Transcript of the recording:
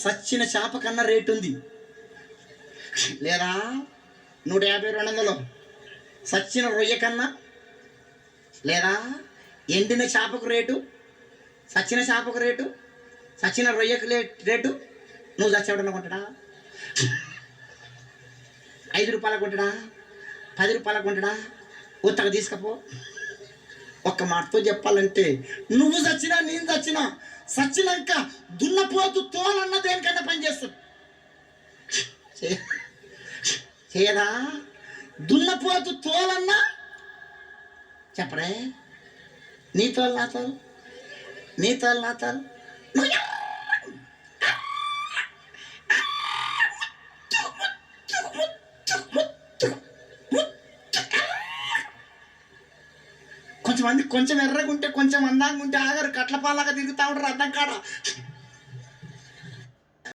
సచ్చిన చేప కన్నా రేటు ఉంది లేదా? 150 200 సచ్చిన రొయ్య కన్నా లేదా? ఎండిన చేపకు రేటు, సచ్చిన చేపకు రేటు, సచ్చిన రొయ్యకు రేటు. నువ్వు చచ్చేవాడన్నా కొంటాడా? 5 రూపాయలకు కొంటాడా? 10 రూపాయలకు కొంటాడా? ఉత్తగా తీసుకపో. ఒక్క మాటతో చెప్పాలంటే నువ్వు చచ్చినా నేను చచ్చినా సచ్చినాక దున్నపోతు తోలన్న దేనికన్నా పని చేస్తుంది చేయదా? దున్నపోతు తోలన్నా చెప్పరే, నీ తోలు నా తోలు, నీ తోలు నా తోలు. కొంచెమంది కొంచెం ఎర్రగుంటే కొంచెం అందంగా ఉంటే ఆగరు, కట్లపాలాగా తిరుగుతూ ఉంటారు అర్థం కాడ.